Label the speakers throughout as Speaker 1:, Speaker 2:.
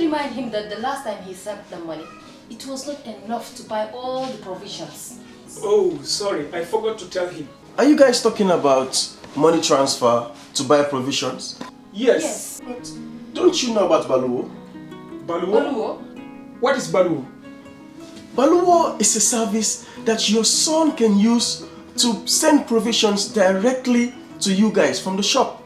Speaker 1: remind him that the last time he sent the money, it was not enough to buy all the provisions.
Speaker 2: Oh, sorry, I forgot to tell him.
Speaker 3: Are you guys talking about money transfer to buy provisions?
Speaker 2: Yes.
Speaker 3: But don't you know about Baloo?
Speaker 2: Baloo? What is Baloo?
Speaker 3: Baloo is a service that your son can use to send provisions directly to you guys from the shop.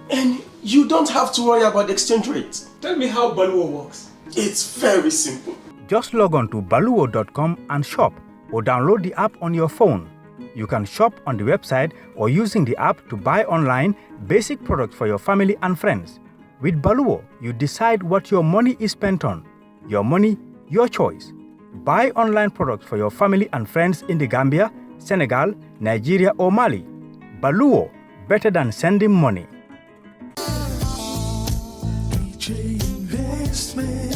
Speaker 3: And you don't have to worry about the exchange rate.
Speaker 2: Tell me how Baloo works.
Speaker 3: It's very simple.
Speaker 4: Just log on to baluo.com and shop, or download the app on your phone. You can shop on the website or using the app to buy online basic products for your family and friends. With Baloo, you decide what your money is spent on. Your money, your choice. Buy online products for your family and friends in the Gambia, Senegal, Nigeria or Mali. Baloo, better than sending money.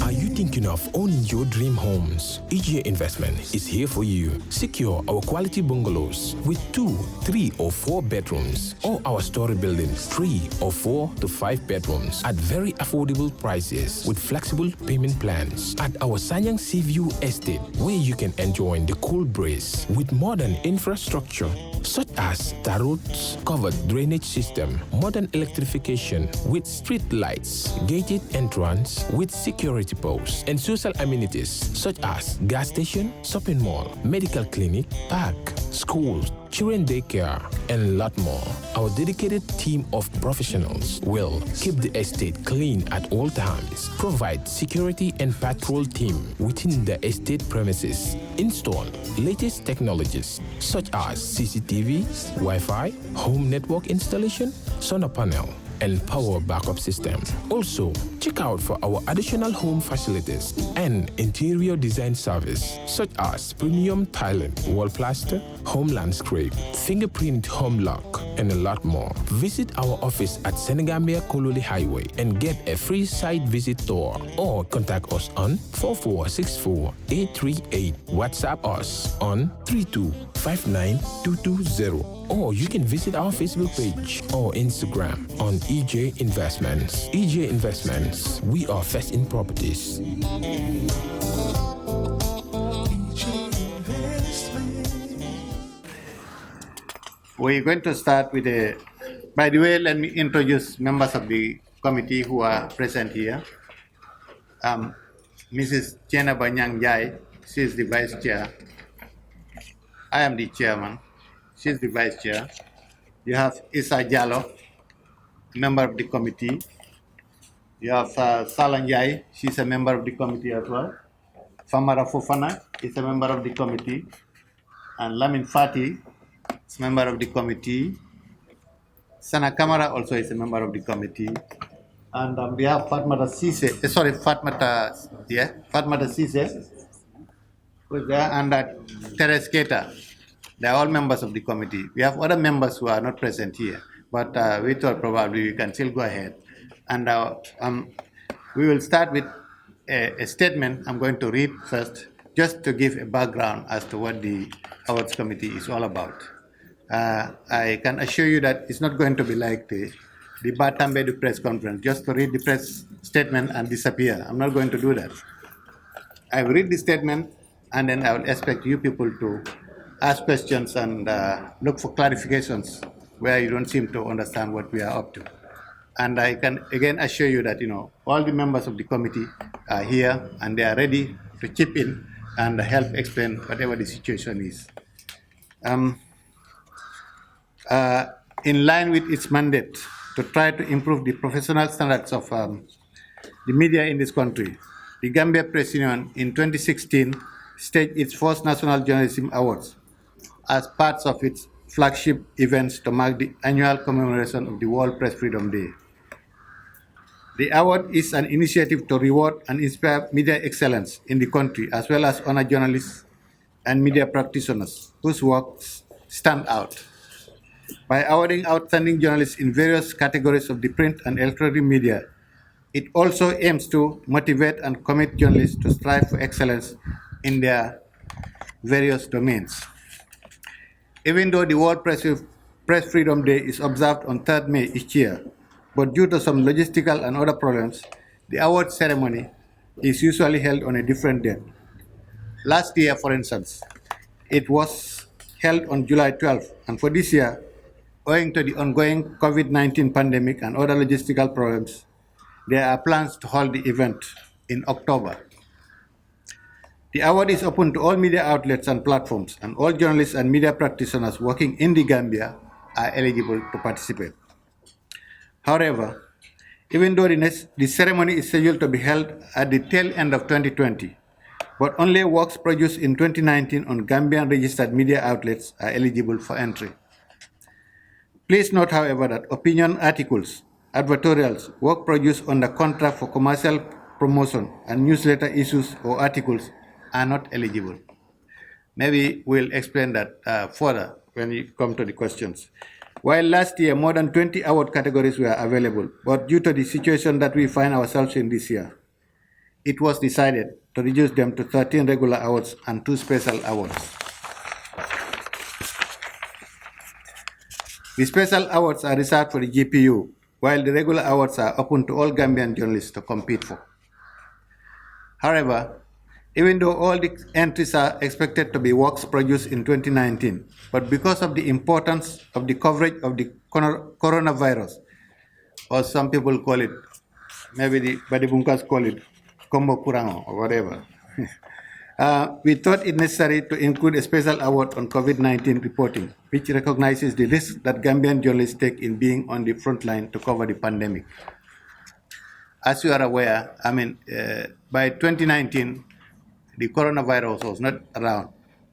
Speaker 5: Are you thinking of owning your dream homes? EJ Investment is here for you. Secure our quality bungalows with 2, 3 or 4 bedrooms, or our story buildings 3 or 4 to 5 bedrooms at very affordable prices with flexible payment plans at our Sanyang Seaview Estate, where you can enjoy the cool breeze with modern infrastructure such as tar roads, covered drainage system, modern electrification with street lights, gated entrance with security posts, and social amenities such as gas station, shopping mall, medical clinic, park, schools, children daycare, and a lot more. Our dedicated team of professionals will keep the estate clean at all times, provide security and patrol team within the estate premises, install latest technologies such as CCTV, Wi-Fi, home network installation, solar panel, and power backup system. Also, check out for our additional home facilities and interior design service such as premium tiling, wall plaster, home landscape, fingerprint home lock, and a lot more. Visit our office at Senegambia Kololi Highway and get a free site visit tour, or contact us on 4464838. WhatsApp us on 3259220. Or you can visit our Facebook page or Instagram on EJ Investments. EJ Investments, we are first in properties.
Speaker 6: We're going to start with a, by the way, let me introduce members of the committee who are present here. Mrs. Chena Banyang Jai, she is the vice chair. I am the chairman. She is the vice chair. You have Isa Jallo, member of the committee. You have Salanjai, she's a member of the committee as well. Famara Fofana is a member of the committee. And Lamin Fati is a member of the committee. Sana Kamara also is a member of the committee. And we have Fatmata Sise, who's there, and Teres Keta. They are all members of the committee. We have other members who are not present here, but we thought probably we can still go ahead. And we will start with a statement I'm going to read first, just to give a background as to what the awards committee is all about. I can assure you that it's not going to be like the Batambe press conference, just to read the press statement and disappear. I'm not going to do that. I will read the statement, and then I will expect you people to ask questions and look for clarifications where you don't seem to understand what we are up to. And I can again assure you that all the members of the committee are here and they are ready to chip in and help explain whatever the situation is. In line with its mandate to try to improve the professional standards of the media in this country, the Gambia Press Union in 2016 staged its first National Journalism Awards as parts of its flagship events to mark the annual commemoration of the World Press Freedom Day. The award is an initiative to reward and inspire media excellence in the country, as well as honor journalists and media practitioners whose works stand out. By awarding outstanding journalists in various categories of the print and electronic media, it also aims to motivate and commit journalists to strive for excellence in their various domains. Even though the World Press Freedom Day is observed on 3rd May each year, but due to some logistical and other problems, the award ceremony is usually held on a different date. Last year, for instance, it was held on July 12th, and for this year, owing to the ongoing COVID-19 pandemic and other logistical problems, there are plans to hold the event in October. The award is open to all media outlets and platforms, and all journalists and media practitioners working in the Gambia are eligible to participate. However, even though the ceremony is scheduled to be held at the tail end of 2020, but only works produced in 2019 on Gambian registered media outlets are eligible for entry. Please note, however, that opinion articles, advertorials, work produced under contract for commercial promotion, and newsletter issues or articles are not eligible. Maybe we'll explain that further when we come to the questions. While last year more than 20 award categories were available, but due to the situation that we find ourselves in this year, it was decided to reduce them to 13 regular awards and 2 special awards. The special awards are reserved for the GPU, while the regular awards are open to all Gambian journalists to compete for. However, even though all the entries are expected to be works produced in 2019, but because of the importance of the coverage of the coronavirus, or some people call it, maybe the Badibunkas call it Kombo Kurango or whatever, we thought it necessary to include a special award on COVID-19 reporting, which recognizes the risk that Gambian journalists take in being on the front line to cover the pandemic. As you are aware, by 2019, the coronavirus was not around,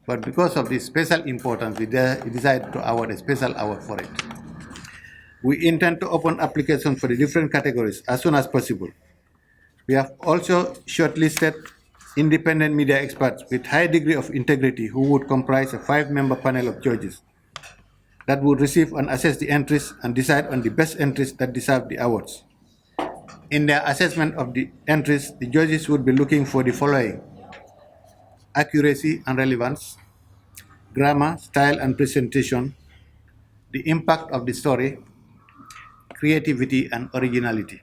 Speaker 6: but because of the special importance, we decided to award a special award for it. We intend to open applications for the different categories as soon as possible. We have also shortlisted independent media experts with high degree of integrity who would comprise a 5-member panel of judges that would receive and assess the entries and decide on the best entries that deserve the awards. In their assessment of the entries, the judges would be looking for the following: accuracy and relevance, grammar, style and presentation, the impact of the story, creativity and originality.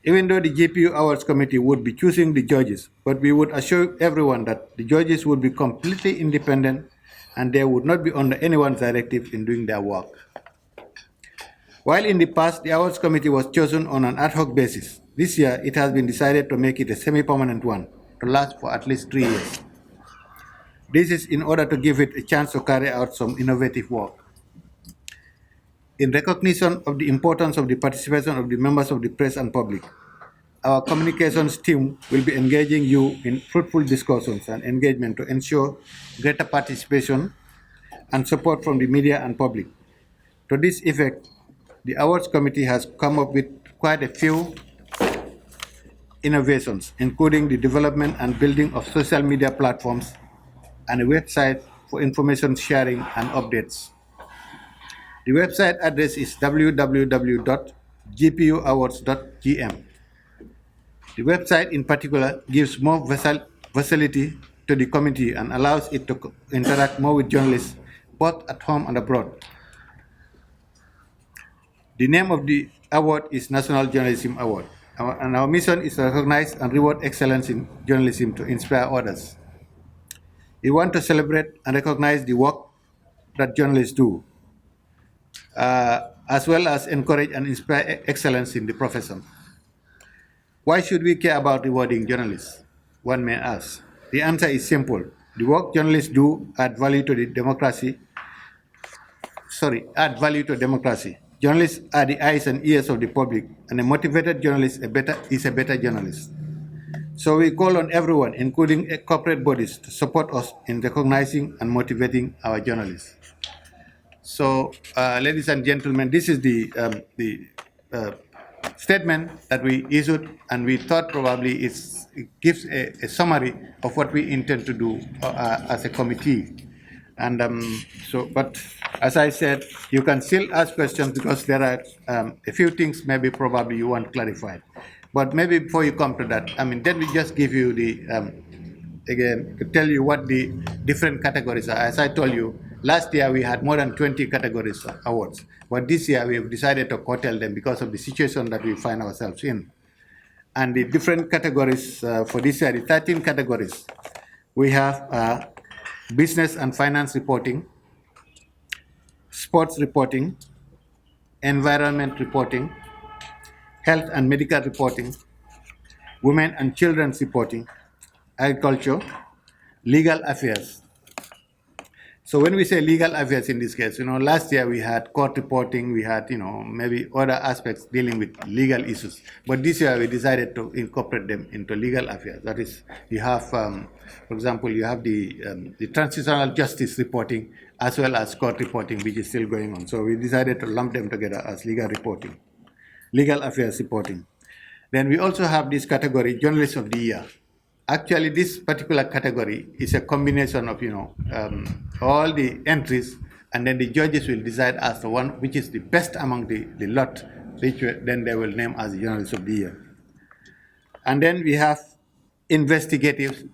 Speaker 6: Even though the GPU Awards Committee would be choosing the judges, but we would assure everyone that the judges would be completely independent and they would not be under anyone's directive in doing their work. While in the past the Awards Committee was chosen on an ad hoc basis, this year it has been decided to make it a semi-permanent one to last for at least 3 years. This is in order to give it a chance to carry out some innovative work. In recognition of the importance of the participation of the members of the press and public, our communications team will be engaging you in fruitful discussions and engagement to ensure greater participation and support from the media and public. To this effect, the Awards Committee has come up with quite a few innovations, including the development and building of social media platforms and a website for information sharing and updates. The website address is www.gpuawards.gm. The website in particular gives more versatility to the committee and allows it to interact more with journalists both at home and abroad. The name of the award is National Journalism Award, and our mission is to recognize and reward excellence in journalism to inspire others. We want to celebrate and recognize the work that journalists do, as well as encourage and inspire excellence in the profession. Why should we care about rewarding journalists? One may ask. The answer is simple. The work journalists do add value to democracy. Journalists are the eyes and ears of the public, and a motivated journalist is a better journalist. So we call on everyone, including corporate bodies, to support us in recognizing and motivating our journalists. So, ladies and gentlemen, this is the statement that we issued, and we thought probably it gives a summary of what we intend to do as a committee. And but as I said, you can still ask questions because there are a few things maybe probably you want clarified. But maybe before you come to that, let me just give you again, to tell you what the different categories are. As I told you, last year we had more than 20 categories of awards, but this year we have decided to curtail them because of the situation that we find ourselves in. And the different categories for this year, the 13 categories, we have business and finance reporting, sports reporting, environment reporting, health and medical reporting, women and children's reporting, agriculture, legal affairs. So when we say legal affairs in this case, last year we had court reporting, we had, maybe other aspects dealing with legal issues. But this year we decided to incorporate them into legal affairs. That is, you have, for example, you have the transitional justice reporting as well as court reporting, which is still going on. So we decided to lump them together as legal reporting, legal affairs reporting. Then we also have this category, journalist of the year. Actually, this particular category is a combination of, all the entries, and then the judges will decide as the one which is the best among the lot, which then they will name as the journalist of the year. And then we have investigative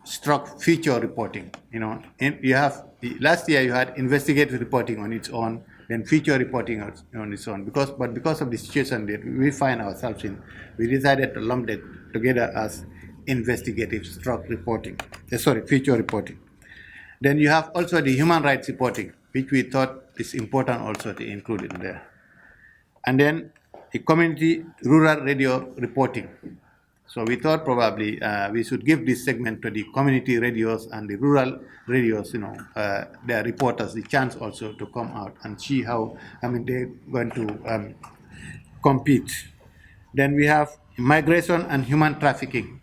Speaker 6: feature reporting. You have last year you had investigative reporting on its own, then feature reporting on its own. Because of the situation that we find ourselves in, we decided to lump them together as investigative feature reporting. Then you have also the human rights reporting, which we thought is important also to include in there. And then the community rural radio reporting. So we thought probably we should give this segment to the community radios and the rural radios, their reporters, the chance also to come out and see how, they're going to compete. Then we have migration and human trafficking.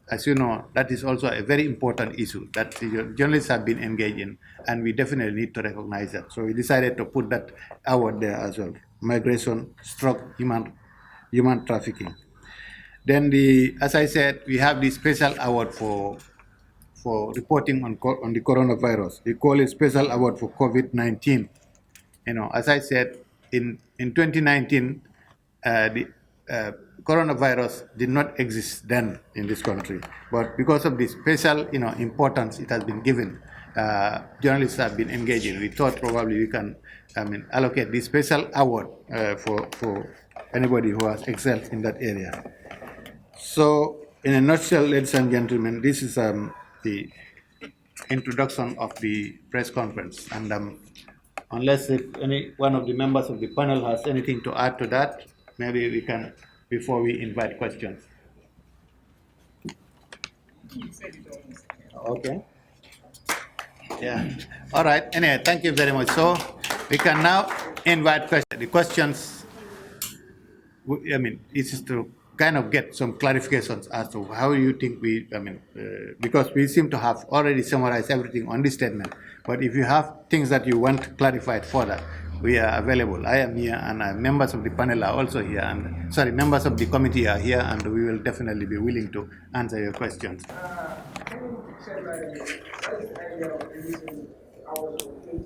Speaker 6: As you know, that is also a very important issue that journalists have been engaged in, and we definitely need to recognize that. So we decided to put that award there as well, migration, human trafficking. Then as I said, we have the special award for reporting on the coronavirus. We call it special award for COVID-19. As I said, in 2019, the coronavirus did not exist then in this country, but because of the special, importance it has been given, journalists have been engaged in. We thought probably we can, allocate this special award for anybody who has excelled in that area. So, in a nutshell, ladies and gentlemen, this is the introduction of the press conference. And unless any one of the members of the panel has anything to add to that, maybe we can, before we invite questions. Okay. Yeah. All right. Anyway, thank you very much. So we can now invite questions. The questions, this is to kind of get some clarifications as to how you think because we seem to have already summarized everything on this statement. But if you have things that you want clarified further, we are available. I am here, and members of the panel are also here, and members of the committee are here, and we will definitely be willing to answer your questions.
Speaker 2: Can you shed light on what is the idea of releasing hours of duty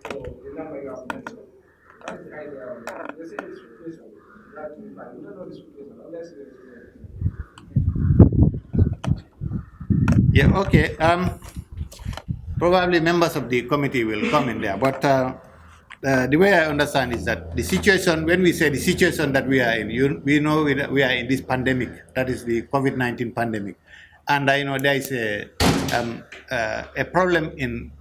Speaker 2: for the number you have mentioned? What is the idea of it? They say this replacement. That we find. We don't know this replacement unless it is.
Speaker 6: Yeah. Okay. Probably members of the committee will come in there, but. The way I understand is that the situation, when we say the situation that we are in, we know we are in this pandemic, that is the COVID-19 pandemic. And I know there is a problem in,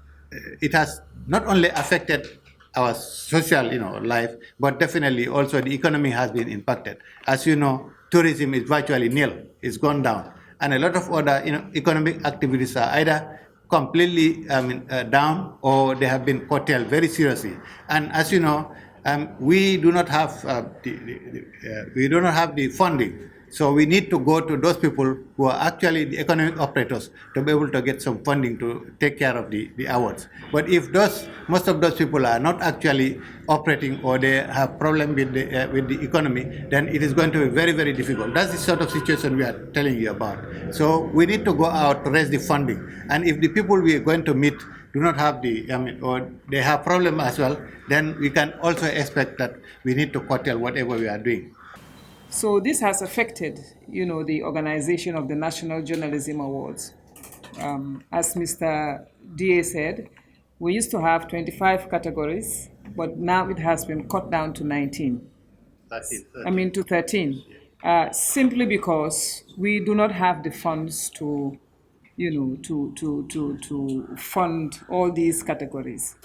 Speaker 6: it has not only affected our social, life, but definitely also the economy has been impacted. As you know, tourism is virtually nil, it's gone down. And a lot of other, economic activities are either completely down, or they have been curtailed very seriously. And as you know, we do not have the funding. So we need to go to those people who are actually the economic operators to be able to get some funding to take care of the awards. But if most of those people are not actually operating, or they have problem with the economy, then it is going to be very, very difficult. That's the sort of situation we are telling you about. So we need to go out to raise the funding. And if the people we are going to meet do not have or they have problem as well, then we can also expect that we need to curtail whatever we are doing.
Speaker 7: So this has affected, the organization of the National Journalism Awards. As Mr. DA said, we used to have 25 categories, but now it has been cut down to 19.
Speaker 6: 13.
Speaker 7: To 13. simply because we do not have the funds to, to fund all these categories.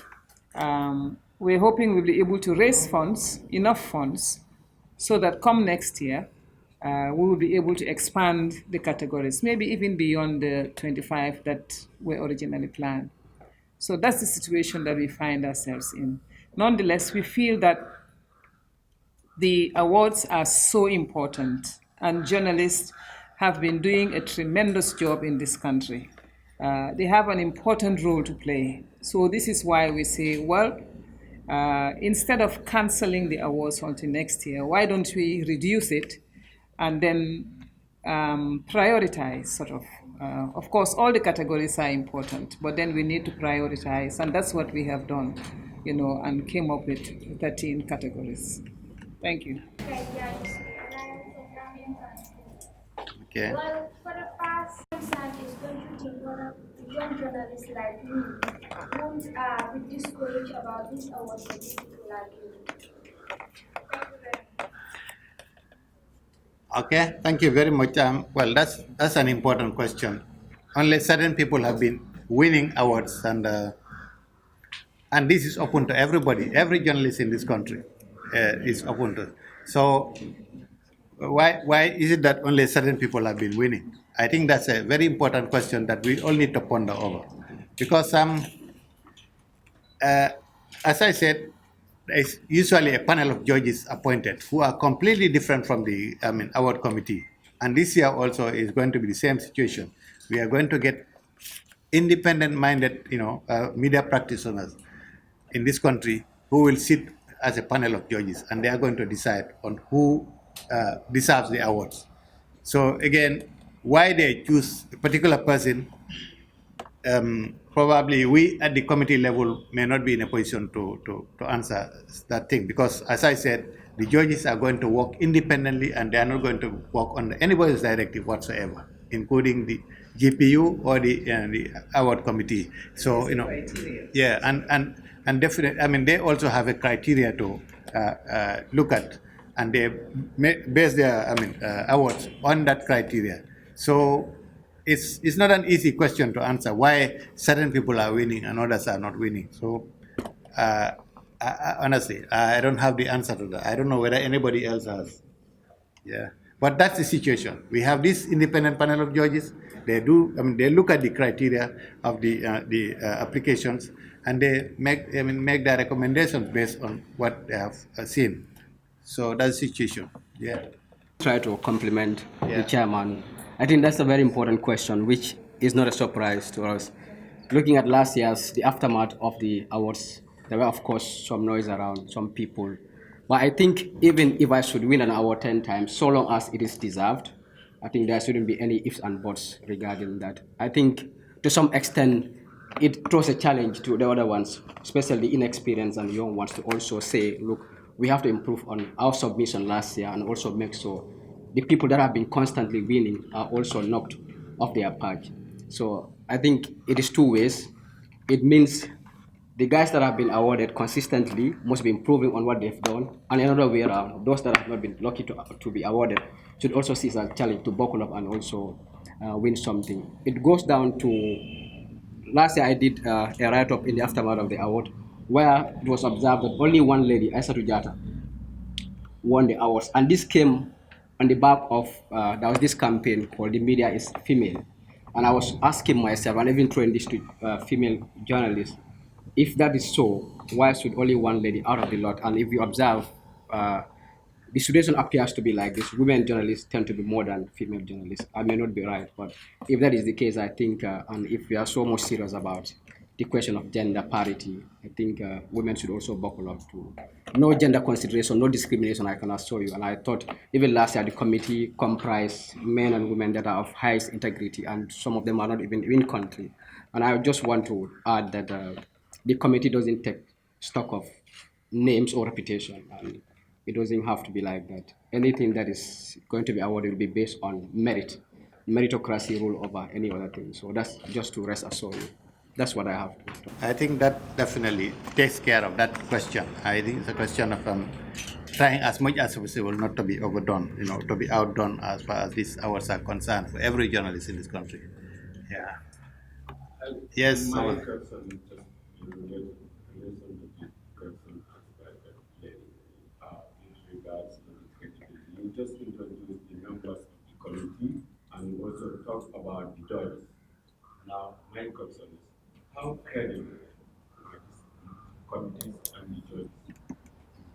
Speaker 7: We're hoping we'll be able to raise funds, enough funds, so that come next year, we will be able to expand the categories, maybe even beyond the 25 that were originally planned. So that's the situation that we find ourselves in. Nonetheless, we feel that the awards are so important, and journalists have been doing a tremendous job in this country. They have an important role to play. So this is why we say, well, instead of canceling the awards until next year, why don't we reduce it and then prioritize sort of. Of course, all the categories are important, but then we need to prioritize, and that's what we have done, and came up with 13 categories. Thank you.
Speaker 6: Okay.
Speaker 8: Well, for the past scientists, don't you think one of the young journalists like me won't be discouraged about this award for people like you?
Speaker 6: Okay, thank you very much. Well, that's an important question. Only certain people have been winning awards, and this is open to everybody. Every journalist in this country is open to. So why is it that only certain people have been winning? I think that's a very important question that we all need to ponder over, because as I said, there's usually a panel of judges appointed who are completely different from the award committee. And this year also is going to be the same situation. We are going to get independent-minded, media practitioners in this country who will sit as a panel of judges, and they are going to decide on who deserves the awards. So again, why they choose a particular person, probably we at the committee level may not be in a position to answer that thing, because as I said, the judges are going to work independently and they are not going to work under anybody's directive whatsoever, including the GPU or the award committee. So, yeah, and definitely, they also have a criteria to look at, and they base their awards on that criteria. So it's not an easy question to answer why certain people are winning and others are not winning. So honestly, I don't have the answer to that. I don't know whether anybody else has. Yeah, but that's the situation. We have this independent panel of judges. They they look at the criteria of the applications, and they make their recommendations based on what they have seen. So that's the situation. Yeah.
Speaker 9: Try to compliment the chairman. I think that's a very important question, which is not a surprise to us. Looking at last year's, the aftermath of the awards, there were, of course, some noise around, some people. But I think even if I should win an award 10 times, so long as it is deserved, I think there shouldn't be any ifs and buts regarding that. I think to some extent, it throws a challenge to the other ones, especially the inexperienced and young ones, to also say, look, we have to improve on our submission last year and also make sure the people that have been constantly winning are also knocked off their perch. So I think it is two ways. It means the guys that have been awarded consistently must be improving on what they've done, and another way around, those that have not been lucky to be awarded should also see it as a challenge to buckle up and also win something. It goes down to, last year I did a write-up in the aftermath of the award, where it was observed that only one lady, Aissatou Diatta, won the awards. And this came on the back of, there was this campaign called The Media is Female. And I was asking myself, and even throwing this to female journalists, if that is so, why should only one lady out of the lot? And if you observe, the situation appears to be like this. Women journalists tend to be more than female journalists. I may not be right, but if that is the case, I think, and if we are so much serious about the question of gender parity, I think women should also buckle up to no gender consideration, no discrimination, I can assure you. And I thought even last year the committee comprised men and women that are of highest integrity, and some of them are not even in country. And I just want to add that the committee doesn't take stock of names or reputation, and it doesn't have to be like that. Anything that is going to be awarded will be based on merit. Meritocracy rule over any other thing. So that's just to rest assured you. That's what I have.
Speaker 6: I think that definitely takes care of that question. I think it's a question of trying as much as possible not to be overdone, to be outdone as far as these hours are concerned for every journalist in this country. Yeah. Yes.
Speaker 10: My question is just in relation to the question asked by the lady with regards to the credibility. You just introduced the members of the committee and you also talked about the judges. Now, my question is, how credible are these committees and the judges?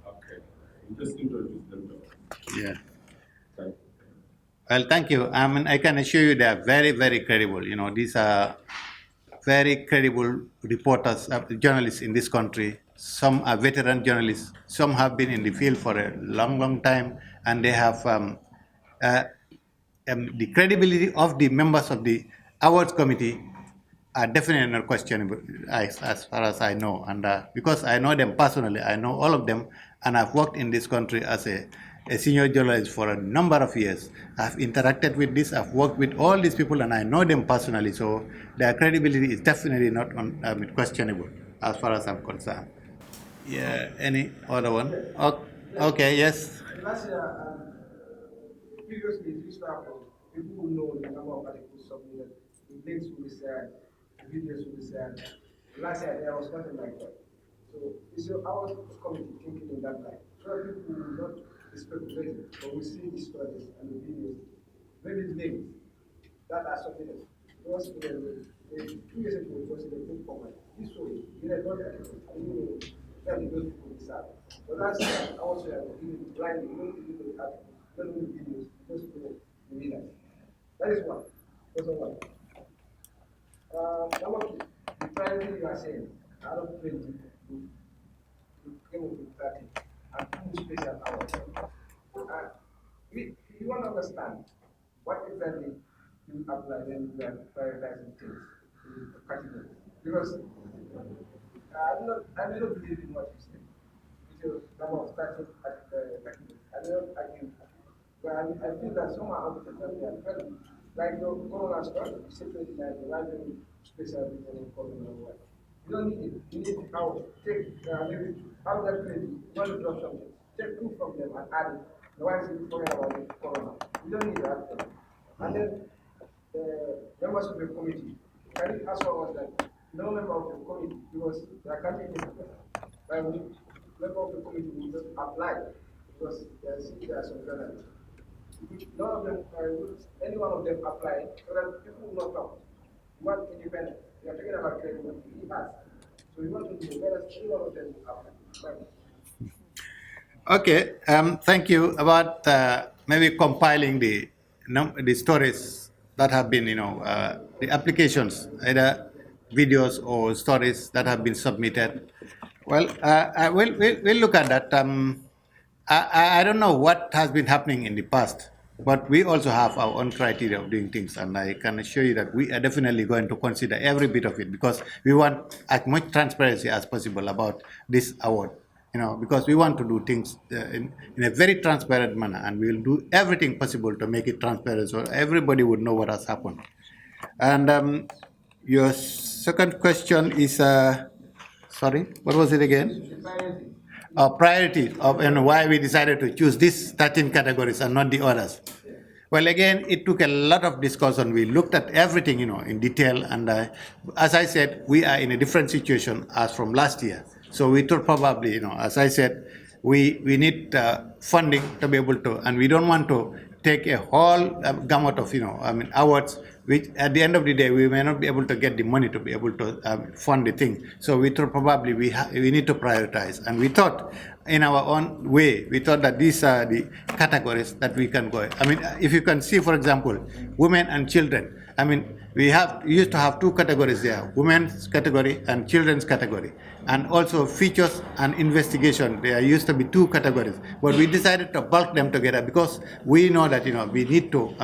Speaker 10: How credible? You just introduced them to us.
Speaker 6: Yeah.
Speaker 10: Thank you.
Speaker 6: Well, thank you. I mean, I can assure you they are very, very credible. These are very credible reporters, journalists in this country. Some are veteran journalists. Some have been in the field for a long, long time, and they have the credibility of the members of the awards committee are definitely not questionable as far as I know. And because I know them personally, I know all of them, and I've worked in this country as a senior journalist for a number of years. I've interacted with this, I've worked with all these people, and I know them personally, so their credibility is definitely not questionable as far as I'm concerned. Yeah, any other one? Okay, yes.
Speaker 2: Last year, previously, it used to happen. People will know the number of articles submitted, the links will be shared, the videos will be shared. Last year, there was nothing like that. So, it's our committee thinking in that line. So, people will not be speculating, but we see the stories and the videos, maybe the links that are submitted. Because 2 years ago, it was in a book format. This way, you had not articles, and you tell those people decide. But last year, I was giving blindly, you don't give the articles, you don't give the videos, just for the readers. That is one. That's one. Number two, the priority you are saying, out of 20, you came up with 30, and 2 special hours. We want to understand what exactly you apply when you are prioritizing things in the category. Because I may not believe in what you say, with your number of categories. I may not agree. But I feel that some are out of the are like your corona stuff, you say 29, why do you special in corona? You don't need it. You need the hours. Take maybe out of that credit, you want to drop something. Take 2 from them and add it. Why is it talking about the corona? You don't need that. And then the members of the committee, can you ask what was that? No member of the committee, because they are can't take it. But member of the committee will just apply because there are some journalists. None of them, any one of them apply, so that people will not come. You want independence. We are talking about credibility. He has. So we want to do better. Any one of them will apply.
Speaker 6: Okay, thank you. About maybe compiling the stories that have been, the applications, either videos or stories that have been submitted. Well, we'll look at that. I don't know what has been happening in the past, but we also have our own criteria of doing things, and I can assure you that we are definitely going to consider every bit of it because we want as much transparency as possible about this award. Because we want to do things in a very transparent manner, and we'll do everything possible to make it transparent so everybody would know what has happened. And your second question is, sorry, what was it again? Priorities of why we decided to choose these 13 categories and not the others. Well, again, it took a lot of discussion. We looked at everything, in detail, and as I said, we are in a different situation as from last year. So we thought probably, as I said, we need funding to be able to, and we don't want to take a whole gamut of, awards, which at the end of the day, we may not be able to get the money to be able to fund the thing. So we thought probably we need to prioritize. And we thought in our own way, we thought that these are the categories that we can go. If you can see, for example, women and children, we used to have 2 categories there, women's category and children's category. And also features and investigation, there used to be 2 categories. But we decided to bulk them together because we know that, we need to,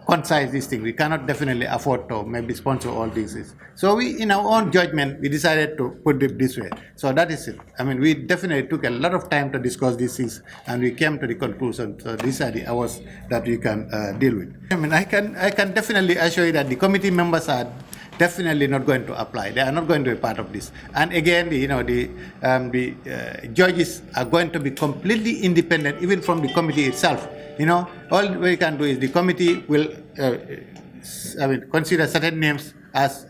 Speaker 6: concise this thing. We cannot definitely afford to maybe sponsor all these. So we, in our own judgment, we decided to put it this way. So that is it. We definitely took a lot of time to discuss these things, and we came to the conclusion. So these are the hours that we can deal with. I can definitely assure you that the committee members are definitely not going to apply. They are not going to be part of this. And again, the judges are going to be completely independent, even from the committee itself. All we can do is the committee will consider certain names as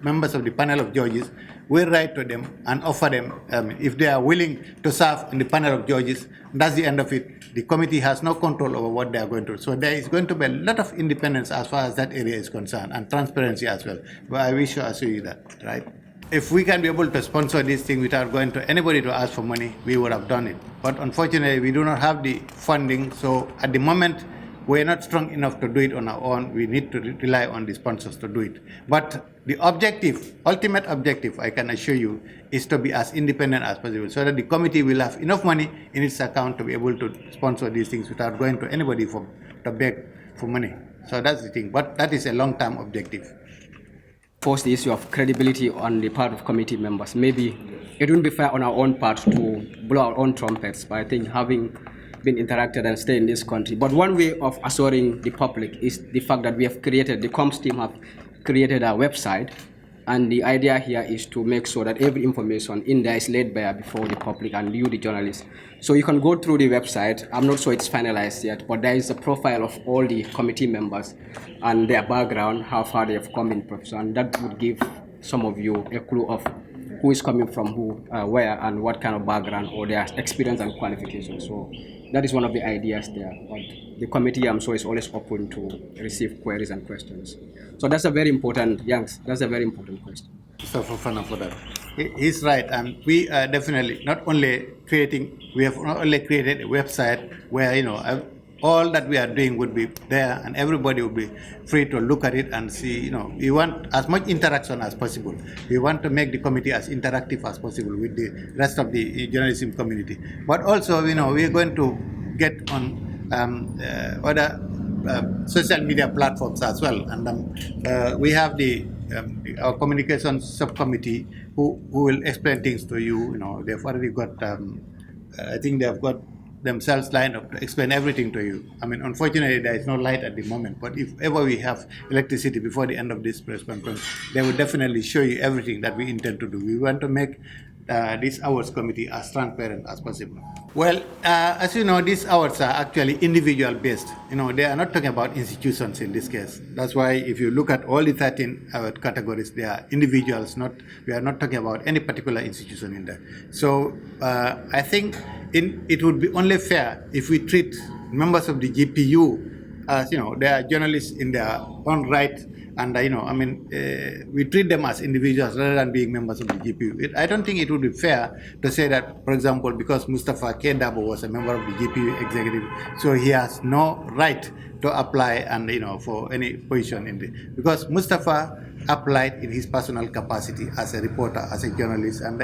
Speaker 6: members of the panel of judges. We'll write to them and offer them if they are willing to serve in the panel of judges. That's the end of it. The committee has no control over what they are going to do. So there is going to be a lot of independence as far as that area is concerned, and transparency as well. But I wish to assure you that, right? If we can be able to sponsor this thing without going to anybody to ask for money, we would have done it. But unfortunately, we do not have the funding. So at the moment, we're not strong enough to do it on our own. We need to rely on the sponsors to do it. But the objective, ultimate objective, I can assure you, is to be as independent as possible, so that the committee will have enough money in its account to be able to sponsor these things without going to anybody to beg for money. So that's the thing. But that is a long-term objective.
Speaker 9: First, the issue of credibility on the part of committee members. Maybe it wouldn't be fair on our own part to blow our own trumpets, but I think having been interacted and stay in this country. But one way of assuring the public is the fact that we have created, the comms team have created a website, and the idea here is to make sure that every information in there is laid bare before the public and you, the journalists. So you can go through the website. I'm not sure it's finalized yet, but there is a profile of all the committee members and their background, how far they have come in profession, and that would give some of you a clue of who is coming from who, where, and what kind of background or their experience and qualifications. So that is one of the ideas there. But the committee, I'm sure, is always open to receive queries and questions. So that's a very important, that's a very important question.
Speaker 6: So for that, he's right, and we are definitely not only creating. We have not only created a website where all that we are doing would be there, and everybody would be free to look at it and see. We want as much interaction as possible. We want to make the committee as interactive as possible with the rest of the journalism community. But also, we are going to get on other social media platforms as well. And we have our communications subcommittee who will explain things to you. They've already got. I think they have got themselves lined up to explain everything to you. Unfortunately, there is no light at the moment, but if ever we have electricity before the end of this press conference, they will definitely show you everything that we intend to do. We want to make this hours committee as transparent as possible. Well, as you know, these hours are actually individual based. They are not talking about institutions in this case. That's why if you look at all the 13 categories, they are individuals. We are not talking about any particular institution in there. So I think it would be only fair if we treat members of the GPU as they are journalists in their own right, and we treat them as individuals rather than being members of the GPU. I don't think it would be fair to say that, for example, because Mustafa K. Dabo was a member of the GPU executive, so he has no right to apply and for any position in the, because Mustafa applied in his personal capacity as a reporter, as a journalist, and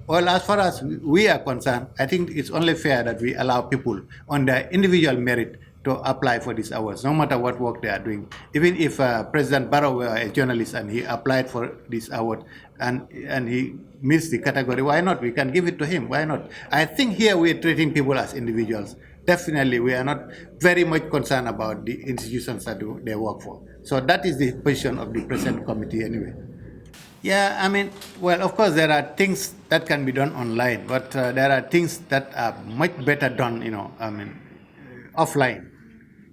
Speaker 6: well, as far as we are concerned, I think it's only fair that we allow people on their individual merit to apply for these awards, no matter what work they are doing. Even if President Barrow were a journalist and he applied for this award and he missed the category, why not? We can give it to him. Why not? I think here we are treating people as individuals. Definitely, we are not very much concerned about the institutions that they work for. So that is the position of the present committee anyway. Yeah, well, of course, there are things that can be done online, but there are things that are much better done, offline.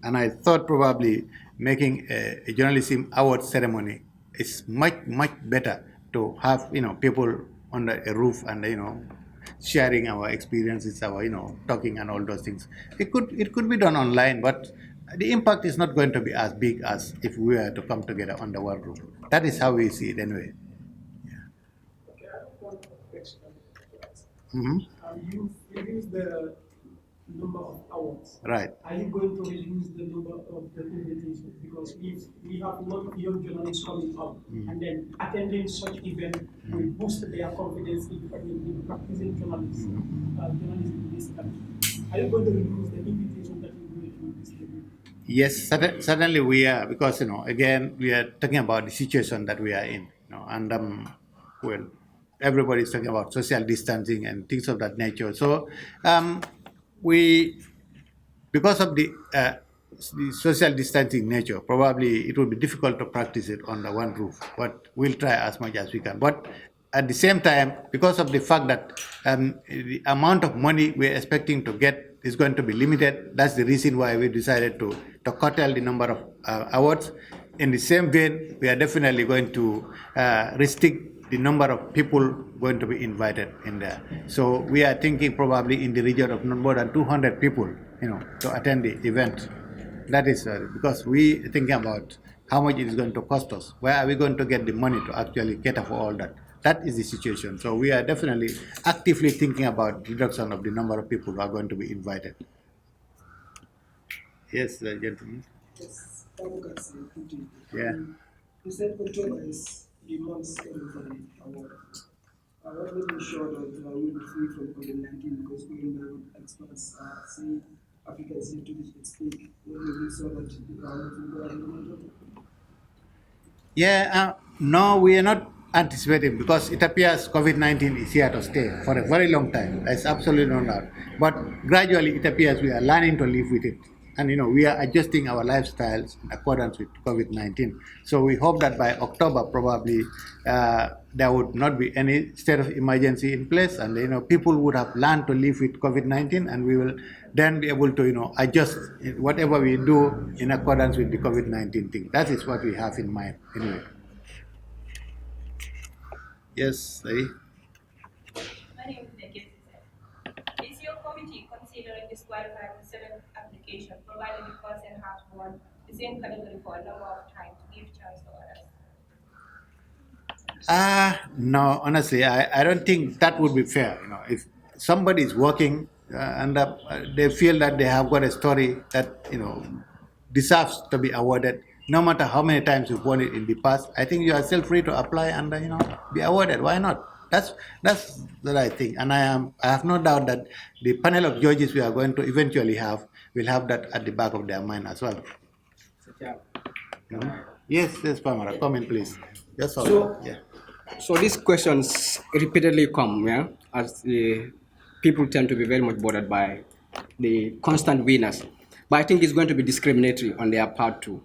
Speaker 6: And I thought probably making a journalism award ceremony is much, much better to have, people under a roof and, sharing our experiences, our, talking and all those things. It could be done online, but the impact is not going to be as big as if we were to come together under one roof. That is how we see it anyway.
Speaker 2: You reduce the number of hours.
Speaker 6: Right.
Speaker 2: Are you going to reduce the number of the invitations? Because if we have a lot of young journalists coming up and then attending such event will boost their confidence in practicing journalism in this country. Are you going to reduce the invitation that you will do this event?
Speaker 6: Yes, certainly we are, because again we are talking about the situation that we are in, and well, everybody is talking about social distancing and things of that nature. So we, because of the the social distancing nature, probably it will be difficult to practice it under one roof, but we'll try as much as we can. But at the same time, because of the fact that the amount of money we're expecting to get is going to be limited, that's the reason why we decided to curtail the number of awards. In the same vein, we are definitely going to restrict the number of people going to be invited in there. So we are thinking probably in the region of not more than 200 people, to attend the event. That is because we are thinking about how much it is going to cost us. Where are we going to get the money to actually cater for all that? That is the situation. So we are definitely actively thinking about reduction of the number of people who are going to be invited. Yes, gentlemen.
Speaker 2: Yes, Fatou.
Speaker 6: Yeah.
Speaker 2: You said October is the month scheduled for the award. I want to be sure that we'll be free from COVID-19 because we know experts say Africa is yet to reach its peak. Will you be sure that the government will go ahead and do it?
Speaker 6: Yeah, no, we are not anticipating because it appears COVID-19 is here to stay for a very long time. There's absolutely no doubt. But gradually, it appears we are learning to live with it. And, we are adjusting our lifestyles in accordance with COVID-19. So we hope that by October, probably, there would not be any state of emergency in place. And, people would have learned to live with COVID-19 and we will then be able to, adjust whatever we do in accordance with the COVID-19 thing. That is what we have in mind, anyway. Yes,
Speaker 11: My name is Nekesi. Is your committee considering disqualifying the seventh application, provided the person has won the same category for a number of times to give chance to others?
Speaker 6: No, honestly, I don't think that would be fair. If somebody is working and they feel that they have got a story that deserves to be awarded, no matter how many times you've won it in the past, I think you are still free to apply and be awarded. Why not? That's what I think, and I have no doubt that the panel of judges we are going to eventually have will have that at the back of their mind as well. Yes, Pamela, comment please. That's all.
Speaker 9: So these questions repeatedly come, as the people tend to be very much bothered by the constant winners. But I think it's going to be discriminatory on their part too.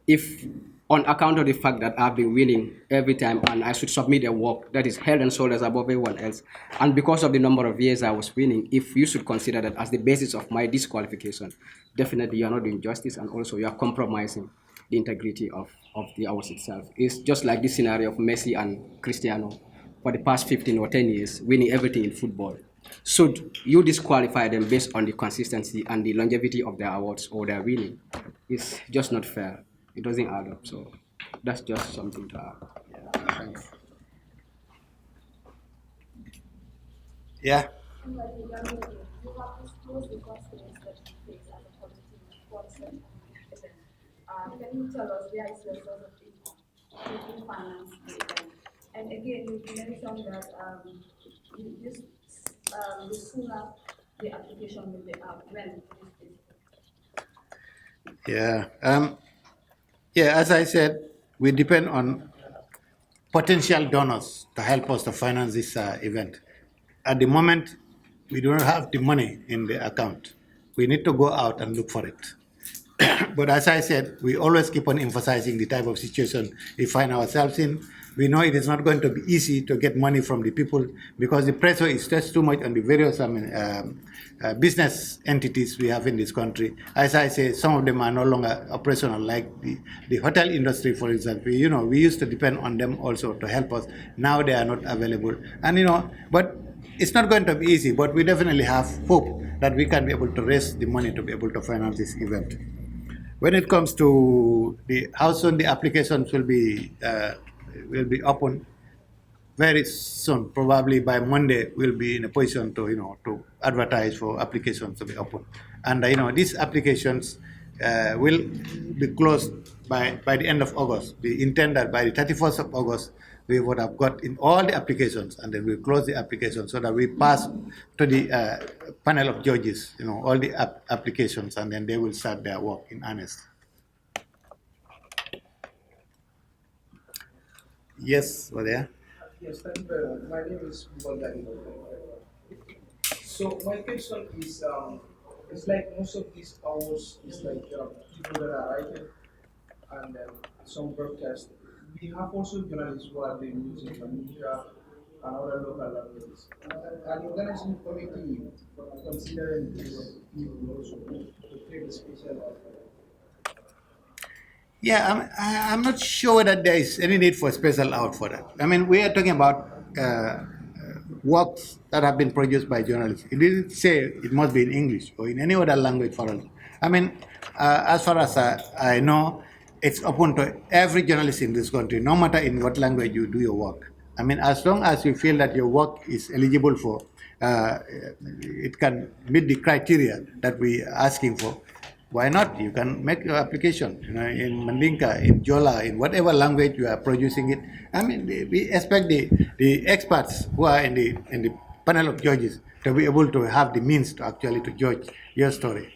Speaker 9: If on account of the fact that I've been winning every time and I should submit a work that is head and shoulders above everyone else, and because of the number of years I was winning, if you should consider that as the basis of my disqualification, definitely you are not doing justice and also you are compromising the integrity of the awards itself. It's just like this scenario of Messi and Cristiano for the past 15 or 10 years, winning everything in football. Should you disqualify them based on the consistency and the longevity of their awards or their winning? It's just not fair. It doesn't add up. So that's just something to add. Thanks.
Speaker 6: Yeah.
Speaker 8: You have disclosed the constraints that you face as a committee for the event. Can you tell us where is your source of income to finance the event? And again, you mentioned that the sooner the application will be out, when
Speaker 6: As I said, we depend on potential donors to help us to finance this event. At the moment, we do not have the money in the account. We need to go out and look for it. But as I said, we always keep on emphasizing the type of situation we find ourselves in. We know it is not going to be easy to get money from the people because the pressure is just too much on the various business entities we have in this country. As I say, some of them are no longer operational, like the hotel industry, for example. We used to depend on them also to help us. Now they are not available. And, but it's not going to be easy, but we definitely have hope that we can be able to raise the money to be able to finance this event. When it comes to how soon the applications will be open, very soon, probably by Monday, we'll be in a position to advertise for applications to be open. And these applications will be closed by the end of August. We intend that by the 31st of August, we would have got in all the applications, and then we'll close the applications so that we pass to the panel of judges, all the applications, and then they will start their work in earnest. Yes, over there.
Speaker 2: Yes, thank you very much. My name is Mbondani. So my question is, it's like most of these awards is like people that are writing and some broadcast. We have also journalists who are doing music and media and other local languages. And the organizing committee considering this people also to create a special offer.
Speaker 6: Yeah, I'm not sure that there is any need for a special out for that. I mean, we are talking about works that have been produced by journalists. It didn't say it must be in English or in any other language for us. I mean, as far as I know, it's open to every journalist in this country, no matter in what language you do your work. I mean, as long as you feel that your work is eligible for, it can meet the criteria that we are asking for, why not? You can make your application, in Mandinka, in Jola, in whatever language you are producing it. I mean, we expect the experts who are in the panel of judges to be able to have the means to actually to judge your story.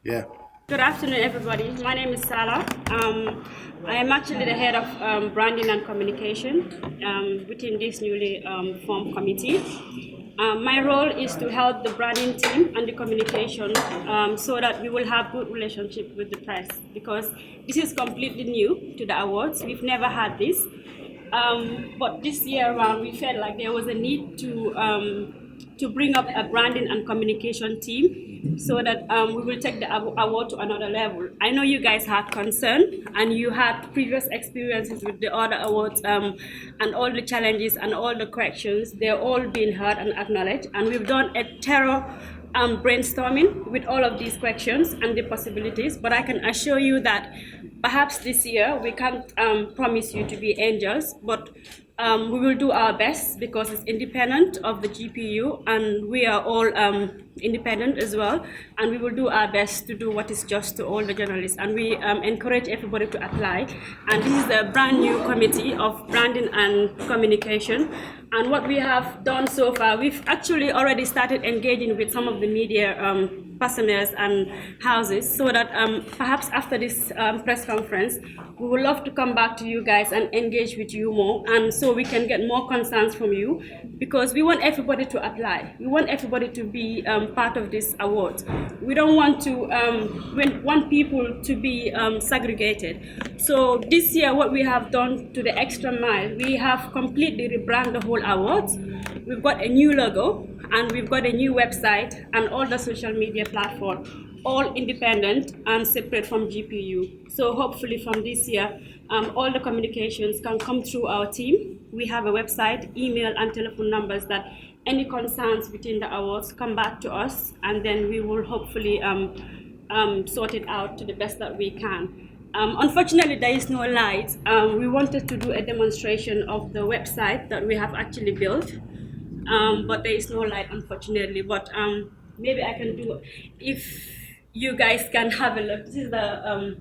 Speaker 6: Yeah.
Speaker 12: Good afternoon, everybody. My name is Salah. I am actually the head of branding and communication within this newly formed committee. My role is to help the branding team and the communication so that we will have good relationship with the press, because this is completely new to the awards. We've never had this. But this year around, we felt like there was a need to bring up a branding and communication team so that we will take the award to another level. I know you guys had concern and you had previous experiences with the other awards and all the challenges and all the corrections. They're all being heard and acknowledged, and we've done a thorough brainstorming with all of these questions and the possibilities, but I can assure you that perhaps this year we can't promise you to be angels, but we will do our best because it's independent of the GPU and we are all independent as well, and we will do our best to do what is just to all the journalists, and we encourage everybody to apply. And this is a brand new committee of branding and communication, and what we have done so far, we've actually already started engaging with some of the media personnel and houses, so that perhaps after this press conference, we would love to come back to you guys and engage with you more, and so we can get more concerns from you, because we want everybody to apply. We want everybody to be part of this award. We don't want to want people to be segregated. So this year, what we have done to the extra mile, we have completely rebranded the whole award. We've got a new logo, and we've got a new website and all the social media platform, all independent and separate from GPU. So hopefully from this year, all the communications can come through our team. We have a website, email and telephone numbers that any concerns within the awards come back to us, and then we will hopefully sort it out to the best that we can. Unfortunately, there is no light. We wanted to do a demonstration of the website that we have actually built, but there is no light, unfortunately. But maybe I can do, if you guys can have a look. This is the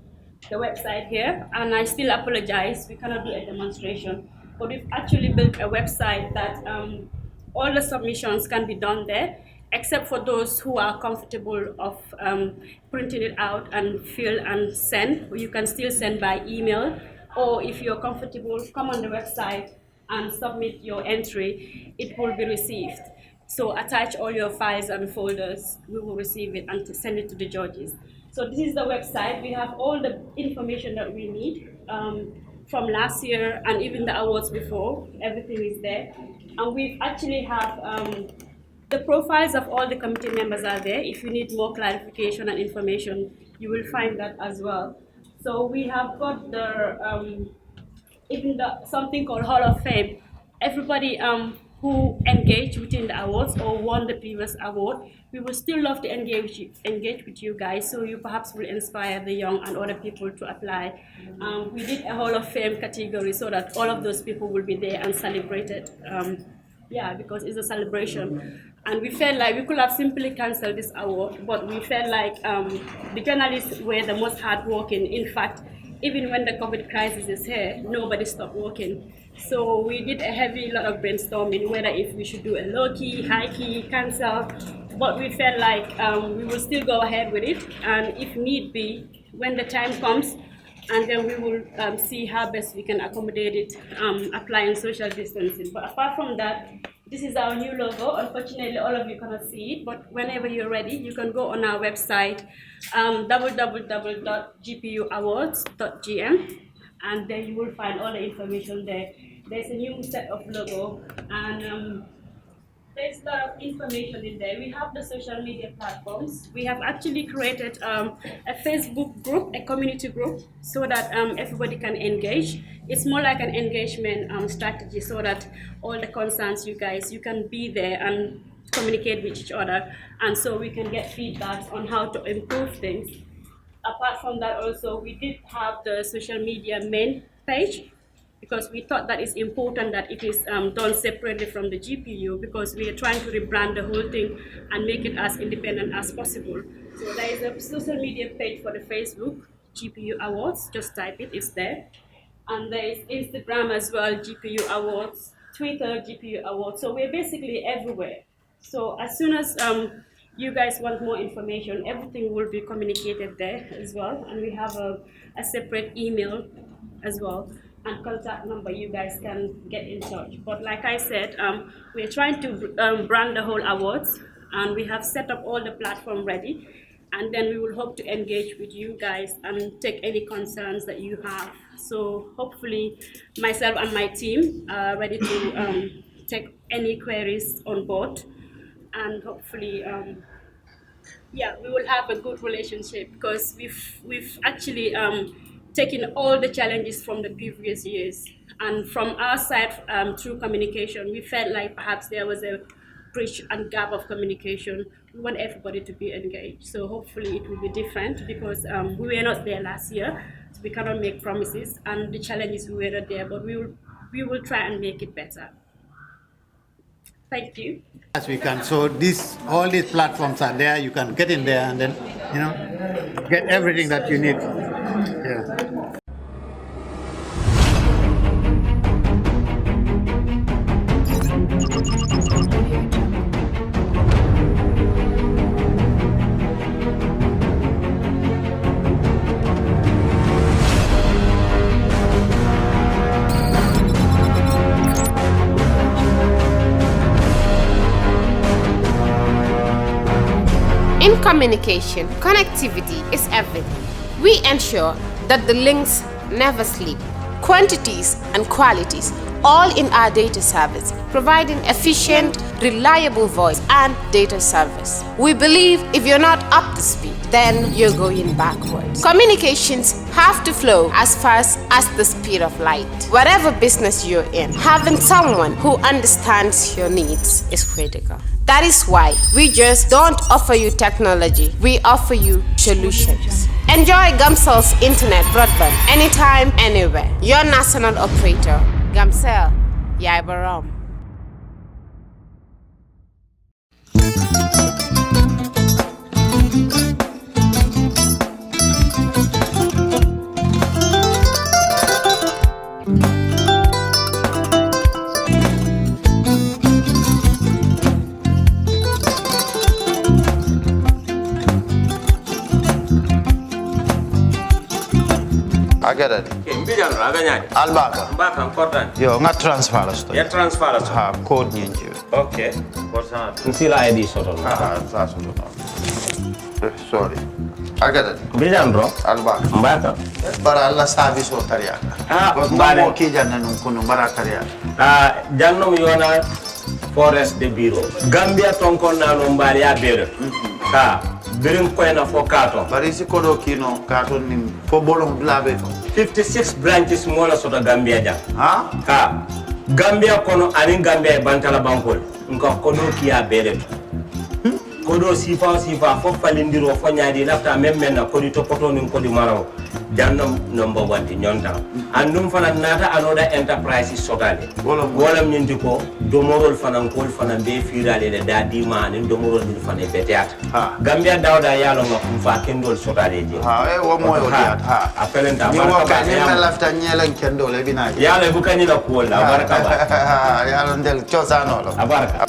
Speaker 12: website here, and I still apologize, we cannot do a demonstration, but we've actually built a website that all the submissions can be done there, except for those who are comfortable of printing it out and fill and send. You can still send by email, or if you're comfortable, come on the website and submit your entry, it will be received. So attach all your files and folders, we will receive it and send it to the judges. So this is the website. We have all the information that we need from last year and even the awards before. Everything is there. And we actually have the profiles of all the committee members are there. If you need more clarification and information, you will find that as well. So we have got the even something called Hall of Fame. Everybody who engaged within the awards or won the previous award, we would still love to engage with you guys, so you perhaps will inspire the young and other people to apply. We did a Hall of Fame category so that all of those people will be there and celebrated. Yeah, because it's a celebration. And we felt like we could have simply canceled this award, but we felt like the journalists were the most hardworking. In fact, even when the COVID crisis is here, nobody stopped working. So we did a heavy lot of brainstorming, whether if we should do a low-key, high-key, cancel, but we felt like we will still go ahead with it, and if need be, when the time comes, and then we will see how best we can accommodate it, applying social distancing. But apart from that, This is our new logo. Unfortunately, all of you cannot see it, but whenever you're ready, you can go on our website, www.gpuawards.gm, and then you will find all the information there. There's a new set of logo, and there's a lot of information in there. We have the social media platforms. We have actually created a Facebook group, a community group, so that everybody can engage. It's more like an engagement strategy, so that all the concerns you can be there and communicate with each other, and so we can get feedbacks on how to improve things. Apart from that, also, we did have the social media main page, because we thought that it's important that it is done separately from the GPU, because we are trying to rebrand the whole thing and make it as independent as possible. So there is a social media page for the Facebook, GPU Awards, just type it, it's there. And there is Instagram as well, GPU Awards, Twitter, GPU Awards. So we're basically everywhere. So as soon as you guys want more information, everything will be communicated there as well. And we have a separate email as well, and contact number. You guys can get in touch. But like I said, we're trying to brand the whole awards, and we have set up all the platform ready, and then we will hope to engage with you guys and take any concerns that you have. So hopefully myself and my team are ready to take any queries on board, and hopefully yeah, we will have a good relationship, because we've actually taking all the challenges from the previous years, and from our side, through communication, we felt like perhaps there was a breach and gap of communication. We want everybody to be engaged, so hopefully it will be different, because we were not there last year, so we cannot make promises, and the challenges we were not there, but we will try and make it better. Thank you.
Speaker 6: As we can, so all these platforms are there. You can get in there and then, get everything that you need. Yeah.
Speaker 13: In communication, connectivity is everything. We ensure that the links never sleep. Quantities and qualities, all in our data service, providing efficient, reliable voice and data service. We believe if you're not up to speed, then you're going backwards. Communications have to flow as fast as the speed of light. Whatever business you're in, having someone who understands your needs is critical. That is why we just don't offer you technology, we offer you solutions. Enjoy Gamcel's internet broadband anytime, anywhere. Your national operator, Gamcel, Yaibaram.
Speaker 14: Agada.
Speaker 15: Mbijan raganya.
Speaker 14: Albaka.
Speaker 15: Mbaka important.
Speaker 14: Yo, nga transfer la sto.
Speaker 15: Ya transfer la sto.
Speaker 14: Ha, code nyinji.
Speaker 15: Okay. Korsan. Nsila ID soto.
Speaker 14: Sa soto. Sorry. Agada.
Speaker 15: Mbijan bro.
Speaker 14: Albaka.
Speaker 15: Mbaka.
Speaker 14: Bara alla service o tariaka.
Speaker 15: Mbale.
Speaker 14: Mo ki janna nun kunu bara tariaka.
Speaker 15: Jannom yona forest de bureau. Gambia tonkon na no mbali ya bere. Birin koyna fo kato.
Speaker 14: Bari si kodo kino kato ni fo bolong blabe to.
Speaker 15: 56 branches mola soto Gambia jang.
Speaker 14: Ha?
Speaker 15: Gambia kono anin Gambia bantala bankol. Nko kodo kiya bere to. Kodo sifa fo falindiro fo nyaadi lafta memmen na kodi to poto nin kodi maraw. Jannam number 1 di nyonta. Andum fana nata anoda enterprise sotale. Wolam nyindi ko domorol fana kol fana be firale le dadi ma nin domorol ni fana beteat. Gambia dawda yalo ngam fa kendol sotale je.
Speaker 14: Wo moyo diat.
Speaker 15: Apelenta
Speaker 14: ni waka ni lafta nyelen kendol e binaji.
Speaker 15: Yalo bu kanila ko la baraka ba.
Speaker 14: Yalo ndel chosano lo.
Speaker 15: Abaraka.